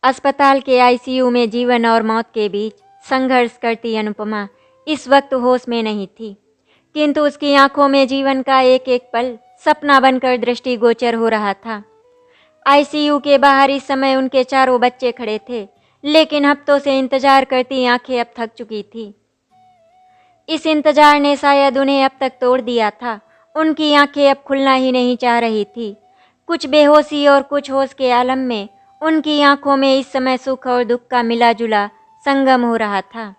अस्पताल के आईसीयू में जीवन और मौत के बीच संघर्ष करती अनुपमा इस वक्त होश में नहीं थी, किंतु उसकी आंखों में जीवन का एक एक पल सपना बनकर दृष्टिगोचर हो रहा था। आईसीयू के बाहर इस समय उनके चारों बच्चे खड़े थे, लेकिन हफ्तों से इंतजार करती आंखें अब थक चुकी थी। इस इंतजार ने शायद उन्हें अब तक तोड़ दिया था। उनकी आंखें अब खुलना ही नहीं चाह रही थी। कुछ बेहोशी और कुछ होश के आलम में उनकी आंखों में इस समय सुख और दुख का मिला जुला संगम हो रहा था।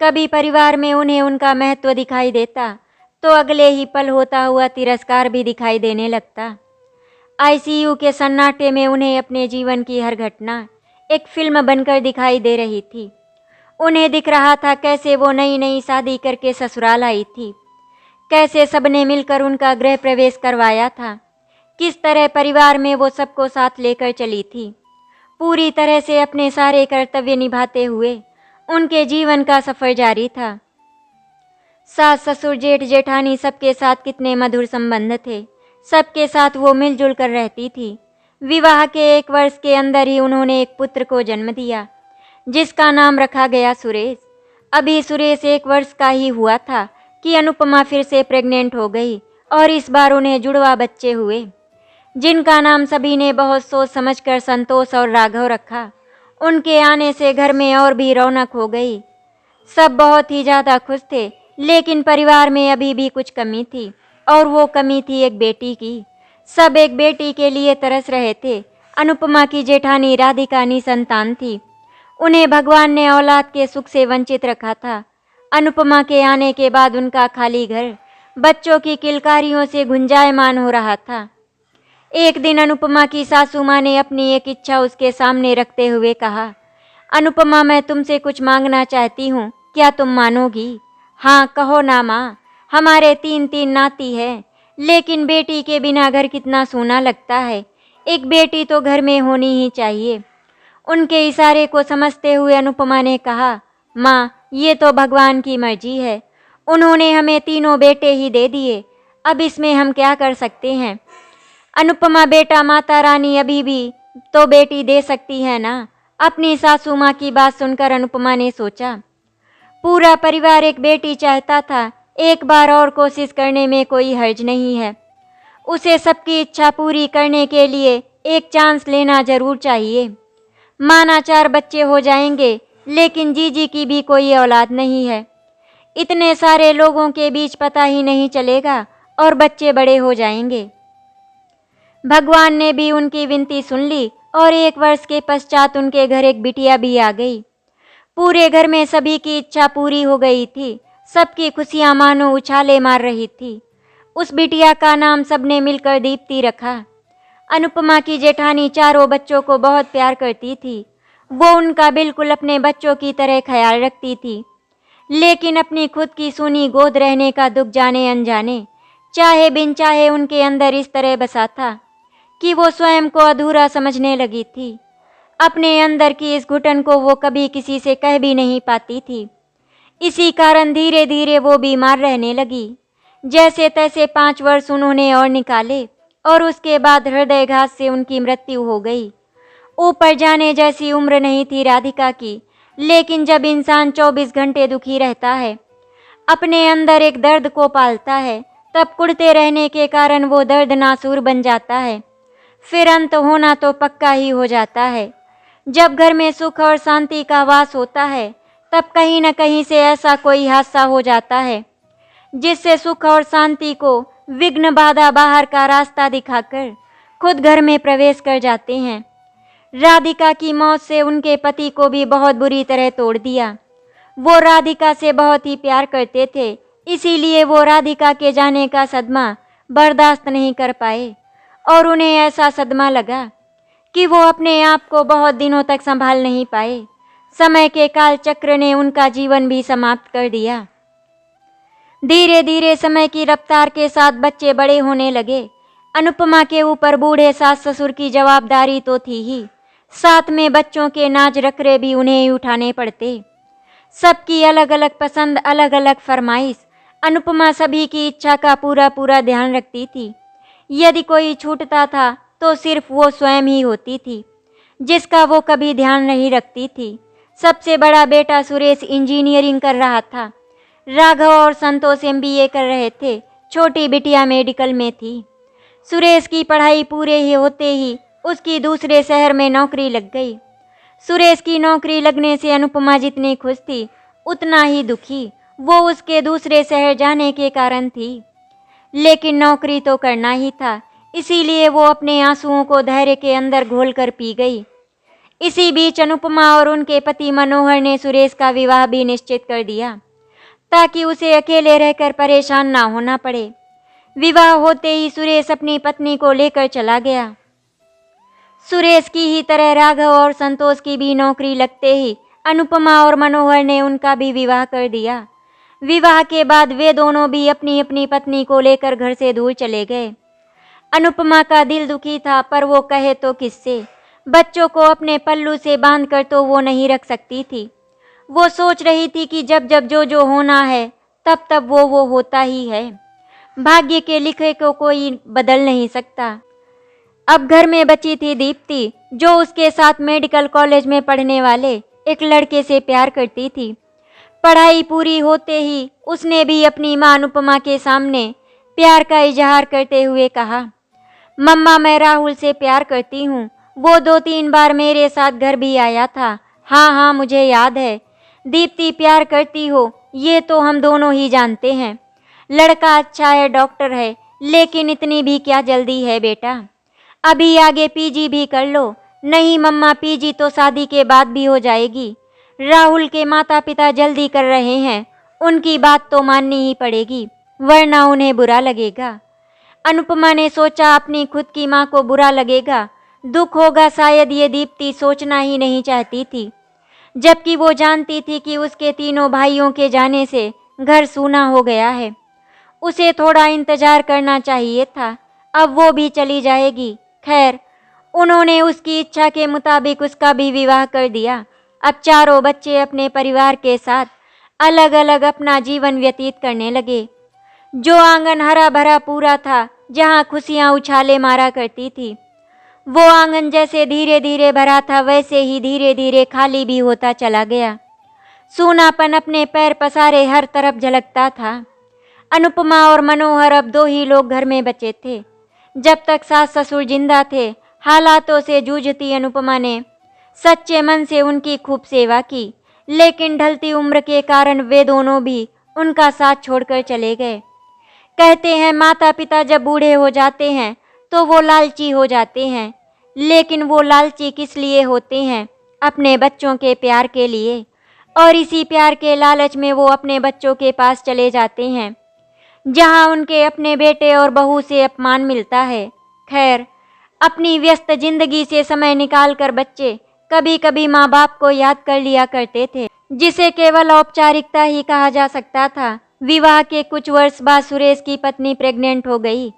कभी परिवार में उन्हें उनका महत्व दिखाई देता, तो अगले ही पल होता हुआ तिरस्कार भी दिखाई देने लगता। आईसीयू के सन्नाटे में उन्हें अपने जीवन की हर घटना एक फिल्म बनकर दिखाई दे रही थी। उन्हें दिख रहा था कैसे वो नई नई शादी करके ससुराल आई थी, कैसे सबने मिलकर उनका गृह प्रवेश करवाया था, किस तरह परिवार में वो सबको साथ लेकर चली थी। पूरी तरह से अपने सारे कर्तव्य निभाते हुए उनके जीवन का सफर जारी था। सास ससुर जेठ जेठानी सबके साथ कितने मधुर संबंध थे। सबके साथ वो मिलजुल कर रहती थी। विवाह के 1 वर्ष के अंदर ही उन्होंने एक पुत्र को जन्म दिया, जिसका नाम रखा गया सुरेश। अभी सुरेश 1 वर्ष का ही हुआ था कि अनुपमा फिर से प्रेग्नेंट हो गई और इस बार उन्हें जुड़वा बच्चे हुए, जिनका नाम सभी ने बहुत सोच समझकर संतोष और राघव रखा। उनके आने से घर में और भी रौनक हो गई। सब बहुत ही ज़्यादा खुश थे, लेकिन परिवार में अभी भी कुछ कमी थी, और वो कमी थी एक बेटी की। सब एक बेटी के लिए तरस रहे थे। अनुपमा की जेठानी राधिका निसंतान थी। उन्हें भगवान ने औलाद के सुख से वंचित रखा था। अनुपमा के आने के बाद उनका खाली घर बच्चों की किलकारियों से गुंजायमान हो रहा था। एक दिन अनुपमा की सासू माँ ने अपनी एक इच्छा उसके सामने रखते हुए कहा, अनुपमा, मैं तुमसे कुछ मांगना चाहती हूँ, क्या तुम मानोगी? हाँ कहो ना माँ, हमारे 3 नाती हैं, लेकिन बेटी के बिना घर कितना सूना लगता है। एक बेटी तो घर में होनी ही चाहिए। उनके इशारे को समझते हुए अनुपमा ने कहा, माँ, ये तो भगवान की मर्जी है। उन्होंने हमें 3 बेटे ही दे दिए, अब इसमें हम क्या कर सकते हैं? अनुपमा बेटा, माता रानी अभी भी तो बेटी दे सकती है ना। अपनी सासू माँ की बात सुनकर अनुपमा ने सोचा, पूरा परिवार एक बेटी चाहता था। एक बार और कोशिश करने में कोई हर्ज नहीं है। उसे सबकी इच्छा पूरी करने के लिए एक चांस लेना जरूर चाहिए। माना 4 बच्चे हो जाएंगे, लेकिन जीजी की भी कोई औलाद नहीं है। इतने सारे लोगों के बीच पता ही नहीं चलेगा और बच्चे बड़े हो जाएंगे। भगवान ने भी उनकी विनती सुन ली और 1 वर्ष के पश्चात उनके घर एक बिटिया भी आ गई। पूरे घर में सभी की इच्छा पूरी हो गई थी। सबकी खुशियां मानो उछाले मार रही थी। उस बिटिया का नाम सबने मिलकर दीप्ति रखा। अनुपमा की जेठानी 4 बच्चों को बहुत प्यार करती थी। वो उनका बिल्कुल अपने बच्चों की तरह ख्याल रखती थी, लेकिन अपनी खुद की सूनी गोद रहने का दुख जाने अनजाने, चाहे बिन चाहे उनके अंदर इस तरह बसा था कि वो स्वयं को अधूरा समझने लगी थी। अपने अंदर की इस घुटन को वो कभी किसी से कह भी नहीं पाती थी। इसी कारण धीरे धीरे वो बीमार रहने लगी। जैसे तैसे 5 वर्ष उन्होंने और निकाले और उसके बाद हृदयघात से उनकी मृत्यु हो गई। ऊपर जाने जैसी उम्र नहीं थी राधिका की, लेकिन जब इंसान 24 घंटे दुखी रहता है, अपने अंदर एक दर्द को पालता है, तब कुढ़ते रहने के कारण वो दर्द नासूर बन जाता है। फिर अंत होना तो पक्का ही हो जाता है। जब घर में सुख और शांति का वास होता है, तब कहीं न कहीं से ऐसा कोई हादसा हो जाता है जिससे सुख और शांति को विघ्न बाधा बाहर का रास्ता दिखाकर खुद घर में प्रवेश कर जाते हैं। राधिका की मौत से उनके पति को भी बहुत बुरी तरह तोड़ दिया। वो राधिका से बहुत ही प्यार करते थे, इसीलिए वो राधिका के जाने का सदमा बर्दाश्त नहीं कर पाए और उन्हें ऐसा सदमा लगा कि वो अपने आप को बहुत दिनों तक संभाल नहीं पाए। समय के काल चक्र ने उनका जीवन भी समाप्त कर दिया। धीरे धीरे समय की रफ्तार के साथ बच्चे बड़े होने लगे। अनुपमा के ऊपर बूढ़े सास ससुर की जवाबदारी तो थी ही, साथ में बच्चों के नाज रखरे भी उन्हें ही उठाने पड़ते। सबकी अलग अलग पसंद, अलग अलग फरमाइश। अनुपमा सभी की इच्छा का पूरा पूरा ध्यान रखती थी। यदि कोई छूटता था तो सिर्फ वो स्वयं ही होती थी। जिसका वो कभी ध्यान नहीं रखती थी। सबसे बड़ा बेटा सुरेश इंजीनियरिंग कर रहा था। राघव और संतोष एमबीए कर रहे थे। छोटी बिटिया मेडिकल में थी। सुरेश की पढ़ाई पूरे ही होते ही उसकी दूसरे शहर में नौकरी लग गई। सुरेश की नौकरी लगने से अनुपमा जितनी खुश थी उतना ही दुखी वो उसके दूसरे शहर जाने के कारण थी। लेकिन नौकरी तो करना ही था, इसीलिए वो अपने आंसुओं को धैर्य के अंदर घोलकर पी गई। इसी बीच अनुपमा और उनके पति मनोहर ने सुरेश का विवाह भी निश्चित कर दिया ताकि उसे अकेले रहकर परेशान ना होना पड़े। विवाह होते ही सुरेश अपनी पत्नी को लेकर चला गया। सुरेश की ही तरह राघव और संतोष की भी नौकरी लगते ही अनुपमा और मनोहर ने उनका भी विवाह कर दिया। विवाह के बाद वे दोनों भी अपनी अपनी पत्नी को लेकर घर से दूर चले गए। अनुपमा का दिल दुखी था, पर वो कहे तो किससे। बच्चों को अपने पल्लू से बांधकर तो वो नहीं रख सकती थी। वो सोच रही थी कि जब जब जो होना है तब तब वो होता ही है। भाग्य के लिखे को कोई बदल नहीं सकता। अब घर में बची थी दीप्ति, जो उसके साथ मेडिकल कॉलेज में पढ़ने वाले एक लड़के से प्यार करती थी। पढ़ाई पूरी होते ही उसने भी अपनी मां अनुपमा के सामने प्यार का इजहार करते हुए कहा, मम्मा मैं राहुल से प्यार करती हूँ। वो 2-3 बार मेरे साथ घर भी आया था। हाँ हाँ मुझे याद है। दीप्ति प्यार करती हो ये तो हम दोनों ही जानते हैं। लड़का अच्छा है, डॉक्टर है, लेकिन इतनी भी क्या जल्दी है बेटा। अभी आगे पीजी भी कर लो। नहीं मम्मा, पीजी तो शादी के बाद भी हो जाएगी। राहुल के माता पिता जल्दी कर रहे हैं, उनकी बात तो माननी ही पड़ेगी, वरना उन्हें बुरा लगेगा। अनुपमा ने सोचा अपनी खुद की माँ को बुरा लगेगा, दुख होगा शायद, ये दीप्ति सोचना ही नहीं चाहती थी। जबकि वो जानती थी कि उसके तीनों भाइयों के जाने से घर सूना हो गया है। उसे थोड़ा इंतजार करना चाहिए था, अब वो भी चली जाएगी। खैर, उन्होंने उसकी इच्छा के मुताबिक उसका भी विवाह कर दिया। अब चारों बच्चे अपने परिवार के साथ अलग अलग अपना जीवन व्यतीत करने लगे। जो आंगन हरा भरा पूरा था, जहाँ खुशियाँ उछाले मारा करती थी, वो आंगन जैसे धीरे धीरे भरा था वैसे ही धीरे धीरे खाली भी होता चला गया। सूनापन अपने पैर पसारे हर तरफ झलकता था। अनुपमा और मनोहर अब 2 ही लोग घर में बचे थे। जब तक सास ससुर जिंदा थे, हालातों से जूझती अनुपमा ने सच्चे मन से उनकी खूब सेवा की, लेकिन ढलती उम्र के कारण वे दोनों भी उनका साथ छोड़कर चले गए। कहते हैं माता पिता जब बूढ़े हो जाते हैं तो वो लालची हो जाते हैं, लेकिन वो लालची किस लिए होते हैं? अपने बच्चों के प्यार के लिए। और इसी प्यार के लालच में वो अपने बच्चों के पास चले जाते हैं, जहां उनके अपने बेटे और बहू से अपमान मिलता है। खैर, अपनी व्यस्त जिंदगी से समय निकालकर बच्चे कभी कभी माँ बाप को याद कर लिया करते थे, जिसे केवल औपचारिकता ही कहा जा सकता था। विवाह के कुछ वर्ष बाद सुरेश की पत्नी प्रेग्नेंट हो गई।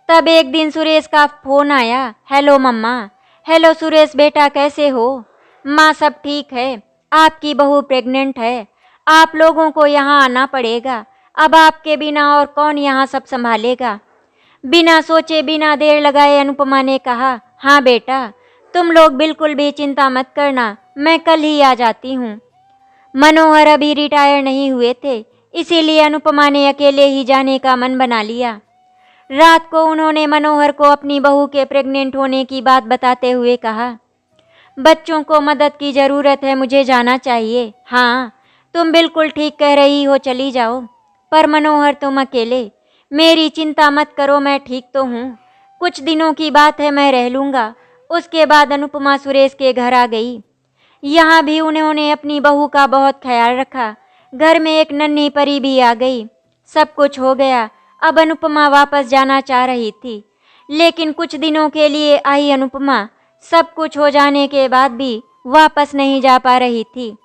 तब एक दिन सुरेश का फोन आया। हेलो मम्मा। हेलो सुरेश बेटा, कैसे हो? माँ सब ठीक है, आपकी बहू प्रेग्नेंट है, आप लोगों को यहाँ आना पड़ेगा। अब आपके बिना और कौन यहाँ सब संभालेगा? बिना सोचे बिना देर लगाए अनुपमा ने कहा, हाँ बेटा, तुम लोग बिल्कुल भी चिंता मत करना, मैं कल ही आ जाती हूँ। मनोहर अभी रिटायर नहीं हुए थे, इसीलिए अनुपमा ने अकेले ही जाने का मन बना लिया। रात को उन्होंने मनोहर को अपनी बहू के प्रेग्नेंट होने की बात बताते हुए कहा, बच्चों को मदद की ज़रूरत है, मुझे जाना चाहिए। हाँ, तुम बिल्कुल ठीक कह रही हो, चली जाओ। पर मनोहर तुम अकेले? मेरी चिंता मत करो, मैं ठीक तो हूँ, कुछ दिनों की बात है, मैं रह लूँगा। उसके बाद अनुपमा सुरेश के घर आ गई। यहाँ भी उन्होंने अपनी बहू का बहुत ख्याल रखा। घर में एक नन्ही परी भी आ गई। सब कुछ हो गया। अब अनुपमा वापस जाना चाह रही थी, लेकिन कुछ दिनों के लिए आई अनुपमा सब कुछ हो जाने के बाद भी वापस नहीं जा पा रही थी।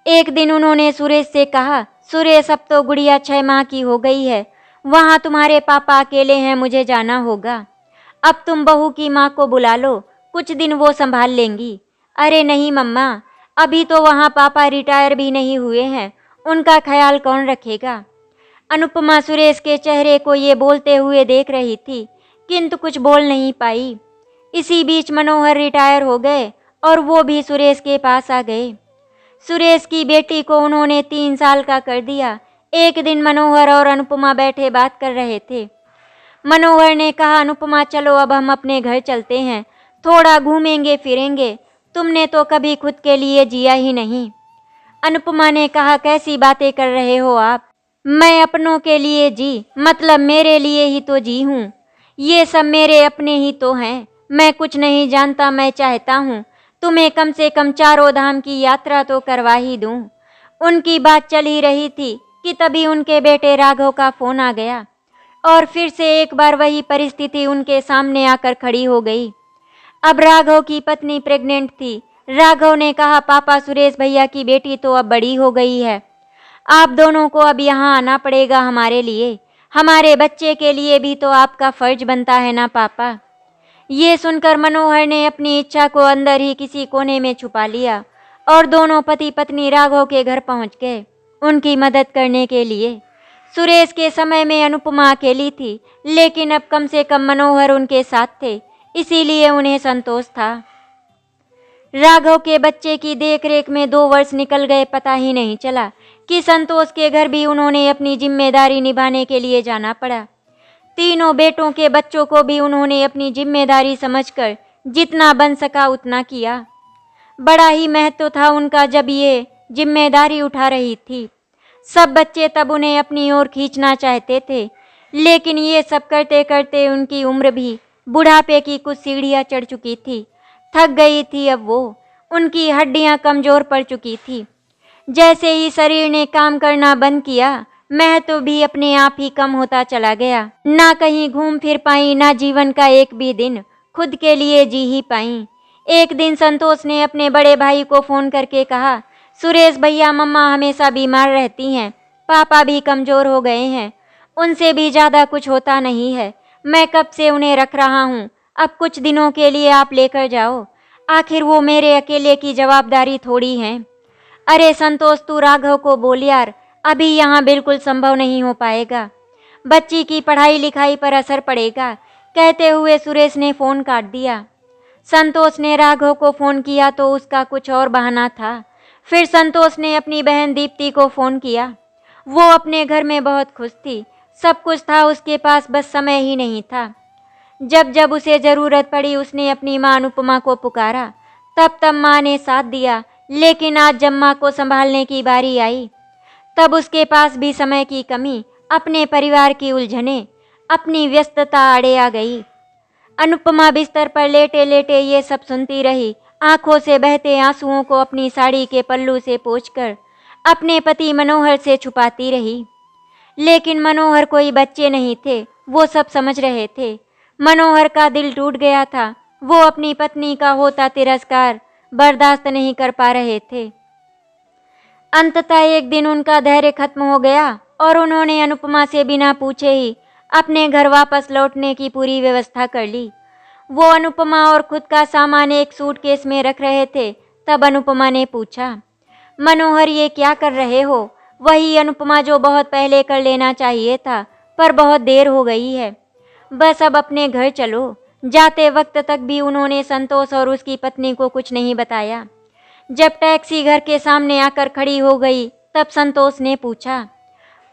एक दिन उन्होंने सुरेश से कहा, सुरेश अब तो गुड़िया 6 माह की हो गई है, वहाँ तुम्हारे पापा अकेले हैं, मुझे जाना होगा। अब तुम बहू की माँ को बुला लो, कुछ दिन वो संभाल लेंगी। अरे नहीं मम्मा, अभी तो वहाँ पापा रिटायर भी नहीं हुए हैं, उनका ख्याल कौन रखेगा? अनुपमा सुरेश के चेहरे को ये बोलते हुए देख रही थी, किंतु कुछ बोल नहीं पाई। इसी बीच मनोहर रिटायर हो गए और वो भी सुरेश के पास आ गए। सुरेश की बेटी को उन्होंने 3 साल का कर दिया। एक दिन मनोहर और अनुपमा बैठे बात कर रहे थे। मनोहर ने कहा, अनुपमा चलो अब हम अपने घर चलते हैं, थोड़ा घूमेंगे फिरेंगे, तुमने तो कभी खुद के लिए जिया ही नहीं। अनुपमा ने कहा, कैसी बातें कर रहे हो आप, मैं अपनों के लिए जी, मतलब मेरे लिए ही तो जी हूँ, ये सब मेरे अपने ही तो हैं, मैं कुछ नहीं जानता, मैं चाहता हूँ तुम्हें कम से कम 4 धाम की यात्रा तो करवा ही दूँ। उनकी बात चल ही रही थी कि तभी उनके बेटे राघव का फोन आ गया और फिर से एक बार वही परिस्थिति उनके सामने आकर खड़ी हो गई। अब राघव की पत्नी प्रेग्नेंट थी। राघव ने कहा, पापा सुरेश भैया की बेटी तो अब बड़ी हो गई है, आप दोनों को अब यहाँ आना पड़ेगा हमारे लिए, हमारे बच्चे के लिए भी तो आपका फर्ज बनता है ना पापा। ये सुनकर मनोहर ने अपनी इच्छा को अंदर ही किसी कोने में छुपा लिया और दोनों पति पत्नी राघव के घर पहुंच गए उनकी मदद करने के लिए। सुरेश के समय में अनुपमा अकेली थी, लेकिन अब कम से कम मनोहर उनके साथ थे, इसीलिए उन्हें संतोष था। राघव के बच्चे की देखरेख में 2 वर्ष निकल गए, पता ही नहीं चला कि संतोष के घर भी उन्होंने अपनी जिम्मेदारी निभाने के लिए जाना पड़ा। तीनों बेटों के बच्चों को भी उन्होंने अपनी जिम्मेदारी समझकर जितना बन सका उतना किया। बड़ा ही महत्व था उनका जब ये जिम्मेदारी उठा रही थी। सब बच्चे तब उन्हें अपनी ओर खींचना चाहते थे, लेकिन ये सब करते करते उनकी उम्र भी बुढ़ापे की कुछ सीढ़ियाँ चढ़ चुकी थी। थक गई थी अब वो, उनकी हड्डियाँ कमज़ोर पड़ चुकी थी। जैसे ही शरीर ने काम करना बंद किया, महत्व भी अपने आप ही कम होता चला गया। ना कहीं घूम फिर पाई, ना जीवन का एक भी दिन खुद के लिए जी ही पाई। एक दिन संतोष ने अपने बड़े भाई को फ़ोन करके कहा, सुरेश भैया मम्मा हमेशा बीमार रहती हैं, पापा भी कमज़ोर हो गए हैं, उनसे भी ज़्यादा कुछ होता नहीं है, मैं कब से उन्हें रख रहा हूँ, अब कुछ दिनों के लिए आप लेकर जाओ, आखिर वो मेरे अकेले की जवाबदारी थोड़ी है। अरे संतोष तू राघव को बोल यार, अभी यहाँ बिल्कुल संभव नहीं हो पाएगा, बच्ची की पढ़ाई लिखाई पर असर पड़ेगा। कहते हुए सुरेश ने फ़ोन काट दिया। संतोष ने राघव को फ़ोन किया तो उसका कुछ और बहाना था। फिर संतोष ने अपनी बहन दीप्ति को फ़ोन किया। वो अपने घर में बहुत खुश थी, सब कुछ था उसके पास, बस समय ही नहीं था। जब जब उसे ज़रूरत पड़ी उसने अपनी माँ अनुपमा को पुकारा, तब तब माँ ने साथ दिया, लेकिन आज जब माँ को संभालने की बारी आई तब उसके पास भी समय की कमी, अपने परिवार की उलझनें, अपनी व्यस्तता आड़े आ गई। अनुपमा बिस्तर पर लेटे लेटे ये सब सुनती रही, आंखों से बहते आंसुओं को अपनी साड़ी के पल्लू से पोंछकर अपने पति मनोहर से छुपाती रही। लेकिन मनोहर कोई बच्चे नहीं थे, वो सब समझ रहे थे। मनोहर का दिल टूट गया था, वो अपनी पत्नी का होता तिरस्कार बर्दाश्त नहीं कर पा रहे थे। अंततः एक दिन उनका धैर्य खत्म हो गया और उन्होंने अनुपमा से बिना पूछे ही अपने घर वापस लौटने की पूरी व्यवस्था कर ली। वो अनुपमा और खुद का सामान एक सूटकेस में रख रहे थे, तब अनुपमा ने पूछा, मनोहर ये क्या कर रहे हो? वही अनुपमा जो बहुत पहले कर लेना चाहिए था, पर बहुत देर हो गई है, बस अब अपने घर चलो। जाते वक्त तक भी उन्होंने संतोष और उसकी पत्नी को कुछ नहीं बताया। जब टैक्सी घर के सामने आकर खड़ी हो गई तब संतोष ने पूछा,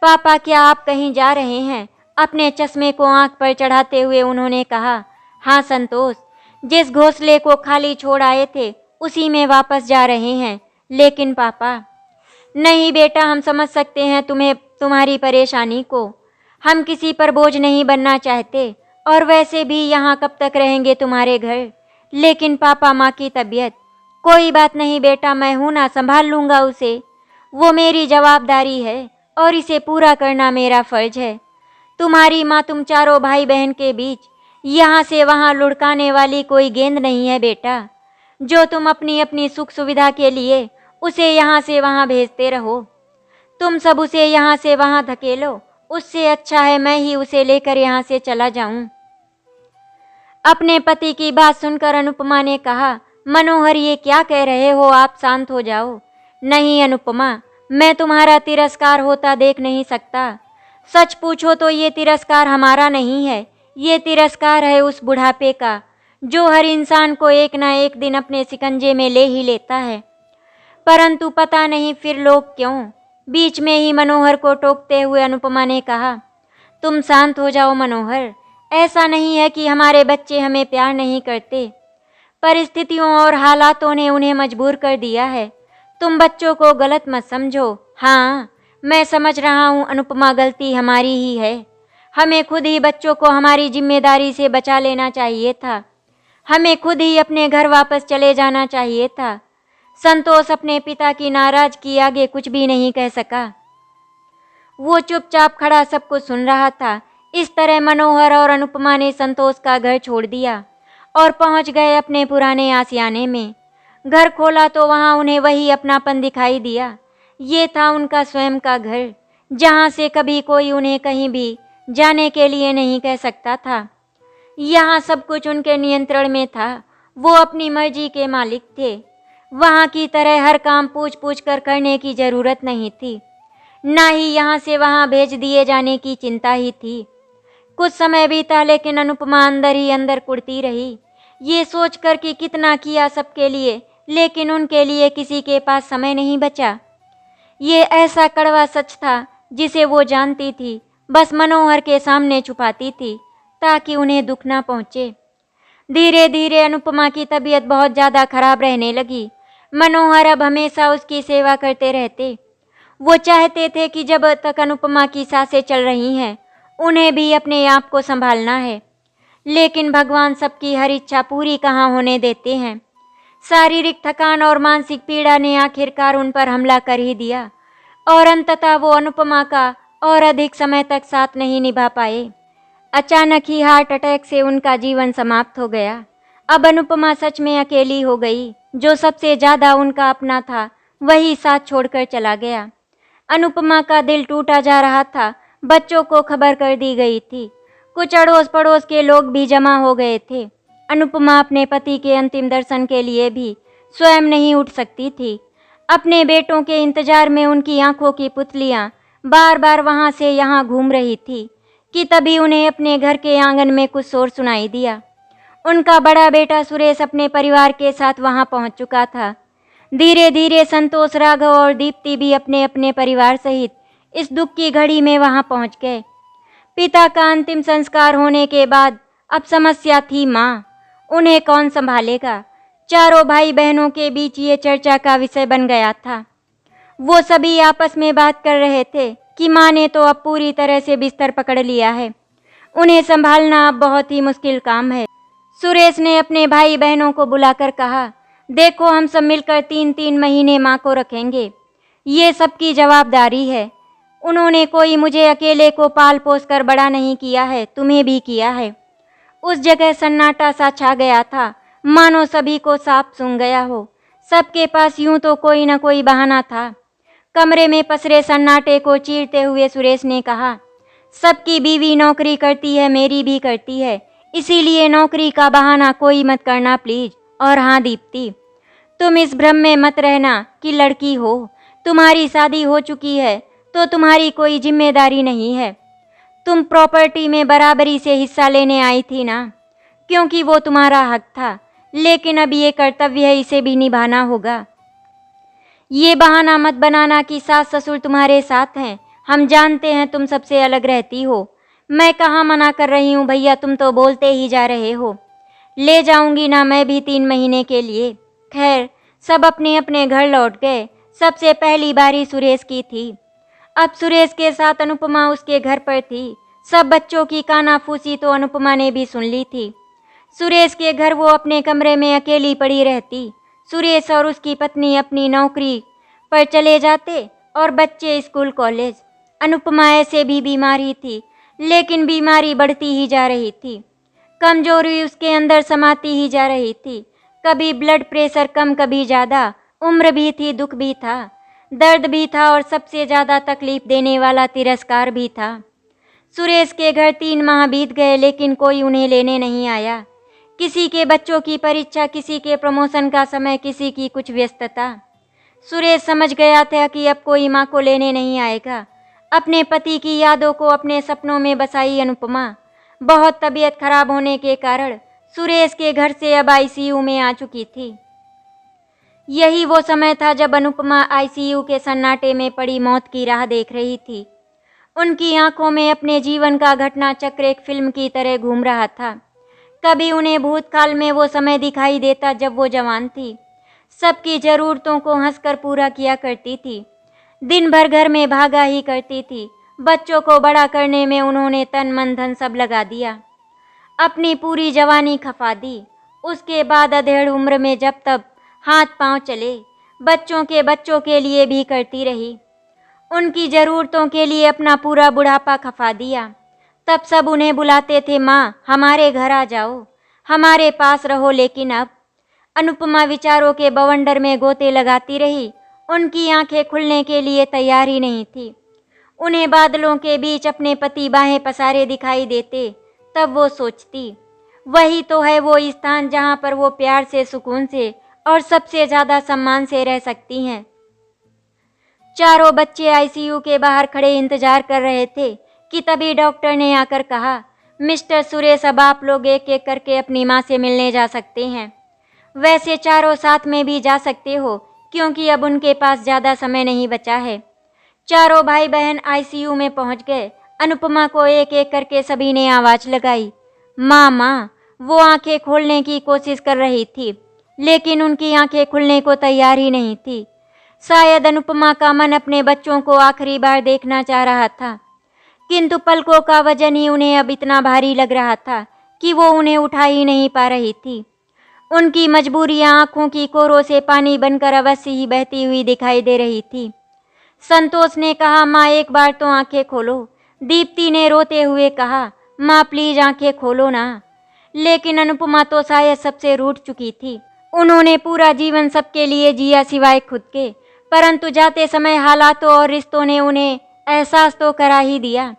पापा क्या आप कहीं जा रहे हैं? अपने चश्मे को आंख पर चढ़ाते हुए उन्होंने कहा, हाँ संतोष, जिस घोंसले को खाली छोड़ आए थे उसी में वापस जा रहे हैं। लेकिन पापा। नहीं बेटा, हम समझ सकते हैं तुम्हारी परेशानी को, हम किसी पर बोझ नहीं बनना चाहते, और वैसे भी यहाँ कब तक रहेंगे तुम्हारे घर। लेकिन पापा माँ की तबीयत। कोई बात नहीं बेटा, मैं हूँ ना, संभाल लूँगा उसे, वो मेरी जवाबदारी है और इसे पूरा करना मेरा फर्ज है। तुम्हारी माँ तुम चारों भाई बहन के बीच यहाँ से वहाँ लुढ़काने वाली कोई गेंद नहीं है बेटा, जो तुम अपनी अपनी सुख सुविधा के लिए उसे यहाँ से वहाँ भेजते रहो। तुम सब उसे यहाँ से वहाँ धकेलो, उससे अच्छा है मैं ही उसे लेकर यहाँ से चला जाऊँ। अपने पति की बात सुनकर अनुपमा ने कहा, मनोहर ये क्या कह रहे हो आप, शांत हो जाओ। नहीं अनुपमा, मैं तुम्हारा तिरस्कार होता देख नहीं सकता। सच पूछो तो ये तिरस्कार हमारा नहीं है, ये तिरस्कार है उस बुढ़ापे का जो हर इंसान को एक ना एक दिन अपने शिकंजे में ले ही लेता है। परंतु पता नहीं फिर लोग क्यों। बीच में ही मनोहर को टोकते हुए अनुपमा ने कहा, तुम शांत हो जाओ मनोहर, ऐसा नहीं है कि हमारे बच्चे हमें प्यार नहीं करते। परिस्थितियों और हालातों ने उन्हें मजबूर कर दिया है। तुम बच्चों को गलत मत समझो। हाँ, मैं समझ रहा हूँ अनुपमा, गलती हमारी ही है। हमें खुद ही बच्चों को हमारी जिम्मेदारी से बचा लेना चाहिए था। हमें खुद ही अपने घर वापस चले जाना चाहिए था। संतोष अपने पिता की नाराजगी आगे कुछ भी नहीं कह सका। वो चुपचाप खड़ा सब कुछ सुन रहा था। इस तरह मनोहर और अनुपमा ने संतोष का घर छोड़ दिया और पहुंच गए अपने पुराने आशियाने में। घर खोला तो वहां उन्हें वही अपनापन दिखाई दिया। ये था उनका स्वयं का घर, जहां से कभी कोई उन्हें कहीं भी जाने के लिए नहीं कह सकता था। यहाँ सब कुछ उनके नियंत्रण में था। वो अपनी मर्जी के मालिक थे। वहाँ की तरह हर काम पूछ पूछ कर करने की जरूरत नहीं थी, ना ही यहाँ से वहाँ भेज दिए जाने की चिंता ही थी। कुछ समय बीता, लेकिन अनुपमा अंदर ही अंदर कुढ़ती रही, ये सोचकर कि कितना किया सबके लिए, लेकिन उनके लिए किसी के पास समय नहीं बचा। ये ऐसा कड़वा सच था जिसे वो जानती थी, बस मनोहर के सामने छुपाती थी ताकि उन्हें दुख ना पहुँचे। धीरे धीरे अनुपमा की तबीयत बहुत ज़्यादा खराब रहने लगी। मनोहर अब हमेशा उसकी सेवा करते रहते। वो चाहते थे कि जब तक अनुपमा की सांसें चल रही हैं, उन्हें भी अपने आप को संभालना है। लेकिन भगवान सबकी हर इच्छा पूरी कहाँ होने देते हैं। शारीरिक थकान और मानसिक पीड़ा ने आखिरकार उन पर हमला कर ही दिया और अंततः वो अनुपमा का और अधिक समय तक साथ नहीं निभा पाए। अचानक ही हार्ट अटैक से उनका जीवन समाप्त हो गया। अब अनुपमा सच में अकेली हो गई। जो सबसे ज़्यादा उनका अपना था, वही साथ छोड़कर चला गया। अनुपमा का दिल टूटा जा रहा था। बच्चों को खबर कर दी गई थी। कुछ अड़ोस पड़ोस के लोग भी जमा हो गए थे। अनुपमा अपने पति के अंतिम दर्शन के लिए भी स्वयं नहीं उठ सकती थी। अपने बेटों के इंतजार में उनकी आंखों की पुतलियां बार बार वहां से यहाँ घूम रही थी कि तभी उन्हें अपने घर के आंगन में कुछ शोर सुनाई दिया। उनका बड़ा बेटा सुरेश अपने परिवार के साथ वहां पहुंच चुका था। धीरे धीरे संतोष, राघव और दीप्ति भी अपने अपने परिवार सहित इस दुख की घड़ी में वहां पहुंच गए। पिता का अंतिम संस्कार होने के बाद अब समस्या थी माँ। उन्हें कौन संभालेगा। चारों भाई बहनों के बीच ये चर्चा का विषय बन गया था। वो सभी आपस में बात कर रहे थे कि माँ ने तो अब पूरी तरह से बिस्तर पकड़ लिया है। उन्हें संभालना अब बहुत ही मुश्किल काम है। सुरेश ने अपने भाई बहनों को बुलाकर कहा, देखो हम सब मिलकर 3-3 महीने माँ को रखेंगे। ये सबकी जवाबदारी है। उन्होंने कोई मुझे अकेले को पाल पोस कर बड़ा नहीं किया है, तुम्हें भी किया है। उस जगह सन्नाटा सा छा गया था, मानो सभी को साफ सूंघ गया हो। सबके पास यूं तो कोई न कोई बहाना था। कमरे में पसरे सन्नाटे को चीरते हुए सुरेश ने कहा, सबकी बीवी नौकरी करती है, मेरी भी करती है, इसीलिए नौकरी का बहाना कोई मत करना प्लीज। और हाँ दीप्ति, तुम इस भ्रम में मत रहना कि लड़की हो। तुम्हारी शादी हो चुकी है तो तुम्हारी कोई जिम्मेदारी नहीं है। तुम प्रॉपर्टी में बराबरी से हिस्सा लेने आई थी ना, क्योंकि वो तुम्हारा हक था। लेकिन अब ये कर्तव्य है, इसे भी निभाना होगा। ये बहाना मत बनाना कि सास ससुर तुम्हारे साथ हैं। हम जानते हैं तुम सबसे अलग रहती हो। मैं कहाँ मना कर रही हूँ भैया, तुम तो बोलते ही जा रहे हो। ले जाऊंगी ना मैं भी 3 महीने के लिए। खैर, सब अपने अपने घर लौट गए। सबसे पहली बारी सुरेश की थी। अब सुरेश के साथ अनुपमा उसके घर पर थी। सब बच्चों की कानाफूसी तो अनुपमा ने भी सुन ली थी। सुरेश के घर वो अपने कमरे में अकेली पड़ी रहती। सुरेश और उसकी पत्नी अपनी नौकरी पर चले जाते और बच्चे स्कूल कॉलेज। अनुपमा ऐसे भी बीमार ही थी, लेकिन बीमारी बढ़ती ही जा रही थी। कमजोरी उसके अंदर समाती ही जा रही थी। कभी ब्लड प्रेशर कम, कभी ज़्यादा। उम्र भी थी, दुख भी था, दर्द भी था और सबसे ज़्यादा तकलीफ देने वाला तिरस्कार भी था। सुरेश के घर 3 माह बीत गए, लेकिन कोई उन्हें लेने नहीं आया। किसी के बच्चों की परीक्षा, किसी के प्रमोशन का समय, किसी की कुछ व्यस्तता। सुरेश समझ गया था कि अब कोई माँ को लेने नहीं आएगा। अपने पति की यादों को अपने सपनों में बसाई अनुपमा। बहुत तबीयत खराब होने के कारण सुरेश के घर से अब आईसीयू में आ चुकी थी। यही वो समय था जब अनुपमा आईसीयू के सन्नाटे में पड़ी मौत की राह देख रही थी। उनकी आंखों में अपने जीवन का घटना चक्र एक फिल्म की तरह घूम रहा था। कभी उन्हें भूतकाल में वो समय दिखाई देता जब वो जवान थी, सबकी ज़रूरतों को हंसकर पूरा किया करती थी, दिन भर घर में भागा ही करती थी। बच्चों को बड़ा करने में उन्होंने तन मन धन सब लगा दिया, अपनी पूरी जवानी खपा दी। उसके बाद अधेड़ उम्र में जब तब हाथ पांव चले, बच्चों के लिए भी करती रही। उनकी ज़रूरतों के लिए अपना पूरा बुढ़ापा खपा दिया। तब सब उन्हें बुलाते थे, माँ हमारे घर आ जाओ, हमारे पास रहो। लेकिन अब अनुपमा विचारों के बवंडर में गोते लगाती रही। उनकी आंखें खुलने के लिए तैयार ही नहीं थी। उन्हें बादलों के बीच अपने पति बाहें पसारे दिखाई देते, तब वो सोचती, वही तो है वो स्थान जहाँ पर वो प्यार से, सुकून से और सबसे ज़्यादा सम्मान से रह सकती हैं। चारों बच्चे आईसीयू के बाहर खड़े इंतजार कर रहे थे कि तभी डॉक्टर ने आकर कहा, मिस्टर सुरेश, अब आप लोग एक एक करके अपनी माँ से मिलने जा सकते हैं। वैसे चारों साथ में भी जा सकते हो, क्योंकि अब उनके पास ज़्यादा समय नहीं बचा है। चारों भाई बहन आईसीयू में पहुंच गए। अनुपमा को एक एक करके सभी ने आवाज़ लगाई, माँ माँ। वो आंखें खोलने की कोशिश कर रही थी, लेकिन उनकी आंखें खुलने को तैयार ही नहीं थी। शायद अनुपमा का मन अपने बच्चों को आखिरी बार देखना चाह रहा था, किंतु पलकों का वजन ही उन्हें अब इतना भारी लग रहा था कि वो उन्हें उठा ही नहीं पा रही थी। उनकी मजबूरियां आंखों की कोरों से पानी बनकर अवश्य ही बहती हुई दिखाई दे रही थी। संतोष ने कहा, माँ एक बार तो आंखें खोलो। दीप्ति ने रोते हुए कहा, माँ प्लीज आंखें खोलो ना। लेकिन अनुपमा तो शायद सबसे रूठ चुकी थी। उन्होंने पूरा जीवन सबके लिए जिया सिवाय खुद के, परंतु जाते समय हालातों और रिश्तों ने उन्हें एहसास तो करा ही दिया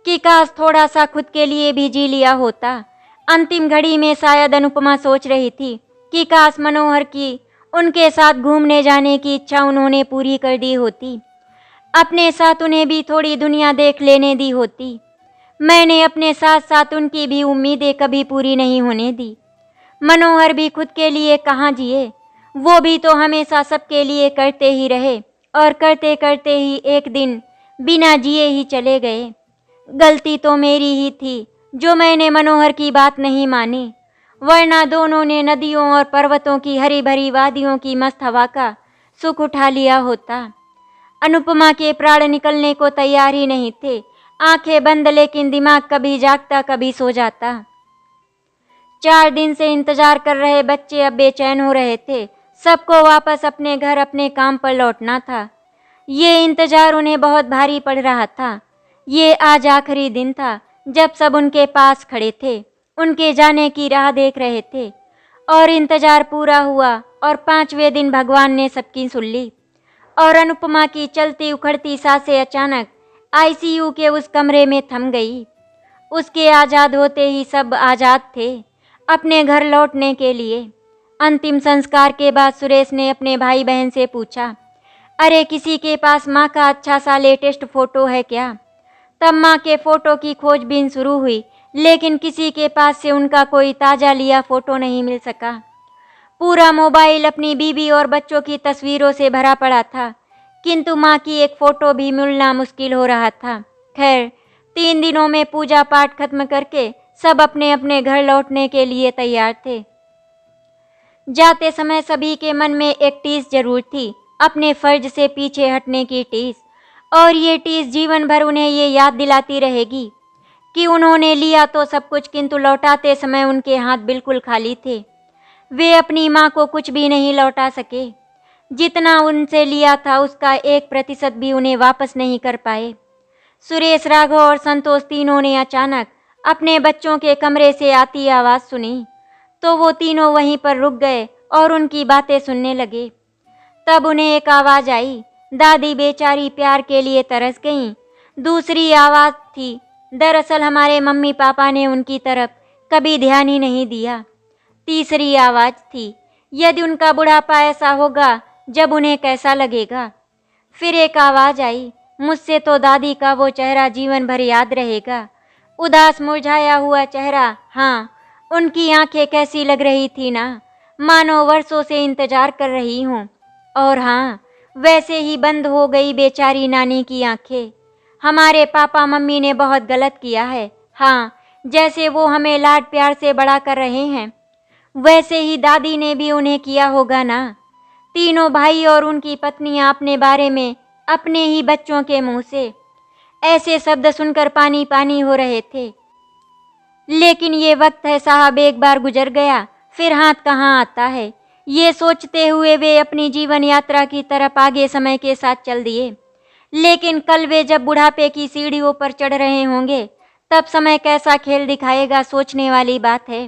कि काश थोड़ा सा खुद के लिए भी जी लिया होता। अंतिम घड़ी में शायद अनुपमा सोच रही थी कि काश मनोहर की उनके साथ घूमने जाने की इच्छा उन्होंने पूरी कर दी होती, अपने साथ उन्हें भी थोड़ी दुनिया देख लेने दी होती। मैंने अपने साथ साथ उनकी भी उम्मीदें कभी पूरी नहीं होने दी। मनोहर भी खुद के लिए कहाँ जिए, वो भी तो हमेशा सबके लिए करते ही रहे और करते करते ही एक दिन बिना जिए ही चले गए। गलती तो मेरी ही थी जो मैंने मनोहर की बात नहीं मानी, वरना दोनों ने नदियों और पर्वतों की हरी भरी वादियों की मस्त हवा का सुख उठा लिया होता। अनुपमा के प्राण निकलने को तैयार ही नहीं थे, आंखें बंद, लेकिन दिमाग कभी जागता कभी सो जाता। 4 दिन से इंतजार कर रहे बच्चे अब बेचैन हो रहे थे। सबको वापस अपने घर अपने काम पर लौटना था। ये इंतजार उन्हें बहुत भारी पड़ रहा था। ये आज आखिरी दिन था जब सब उनके पास खड़े थे, उनके जाने की राह देख रहे थे। और इंतजार पूरा हुआ और 5वें दिन भगवान ने सबकी सुन ली और अनुपमा की चलती उखड़ती सांसें अचानक आईसीयू के उस कमरे में थम गई। उसके आज़ाद होते ही सब आज़ाद थे अपने घर लौटने के लिए। अंतिम संस्कार के बाद सुरेश ने अपने भाई बहन से पूछा, अरे किसी के पास माँ का अच्छा सा लेटेस्ट फ़ोटो है क्या? तब माँ के फ़ोटो की खोजबीन शुरू हुई, लेकिन किसी के पास से उनका कोई ताज़ा लिया फ़ोटो नहीं मिल सका। पूरा मोबाइल अपनी बीवी और बच्चों की तस्वीरों से भरा पड़ा था, किंतु माँ की एक फ़ोटो भी मिलना मुश्किल हो रहा था। खैर 3 दिनों में पूजा पाठ खत्म करके सब अपने अपने घर लौटने के लिए तैयार थे। जाते समय सभी के मन में एक टीस जरूर थी, अपने फर्ज से पीछे हटने की टीस। और ये टीस जीवन भर उन्हें ये याद दिलाती रहेगी कि उन्होंने लिया तो सब कुछ, किंतु लौटाते समय उनके हाथ बिल्कुल खाली थे। वे अपनी माँ को कुछ भी नहीं लौटा सके। जितना उनसे लिया था उसका 1% भी उन्हें वापस नहीं कर पाए। सुरेश, राघव और संतोष तीनों ने अचानक अपने बच्चों के कमरे से आती आवाज़ सुनी तो वो तीनों वहीं पर रुक गए और उनकी बातें सुनने लगे। तब उन्हें एक आवाज़ आई। दादी बेचारी प्यार के लिए तरस गईं। दूसरी आवाज़ थी, दरअसल हमारे मम्मी पापा ने उनकी तरफ कभी ध्यान ही नहीं दिया। तीसरी आवाज़ थी, यदि उनका बुढ़ापा ऐसा होगा जब उन्हें कैसा लगेगा। फिर एक आवाज़ आई, मुझसे तो दादी का वो चेहरा जीवन भर याद रहेगा, उदास मुरझाया हुआ चेहरा। हाँ, उनकी आंखें कैसी लग रही थी ना, मानो वर्षों से इंतजार कर रही हूँ। और हाँ, वैसे ही बंद हो गई बेचारी नानी की आंखें। हमारे पापा मम्मी ने बहुत गलत किया है। हाँ, जैसे वो हमें लाड प्यार से बड़ा कर रहे हैं, वैसे ही दादी ने भी उन्हें किया होगा ना। तीनों भाई और उनकी पत्नियां अपने बारे में अपने ही बच्चों के मुंह से ऐसे शब्द सुनकर पानी पानी हो रहे थे। लेकिन ये वक्त है साहब, एक बार गुजर गया फिर हाथ कहाँ आता है। ये सोचते हुए वे अपनी जीवन यात्रा की तरफ आगे समय के साथ चल दिए। लेकिन कल वे जब बुढ़ापे की सीढ़ियों पर चढ़ रहे होंगे, तब समय कैसा खेल दिखाएगा, सोचने वाली बात है।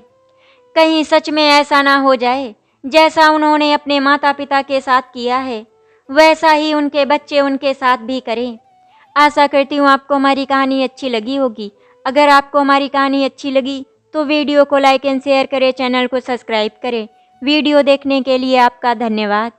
कहीं सच में ऐसा ना हो जाए, जैसा उन्होंने अपने माता पिता के साथ किया है, वैसा ही उनके बच्चे उनके साथ भी करें। आशा करती हूँ आपको हमारी कहानी अच्छी लगी होगी। अगर आपको हमारी कहानी अच्छी लगी तो वीडियो को लाइक एंड शेयर करें, चैनल को सब्सक्राइब करें। वीडियो देखने के लिए आपका धन्यवाद।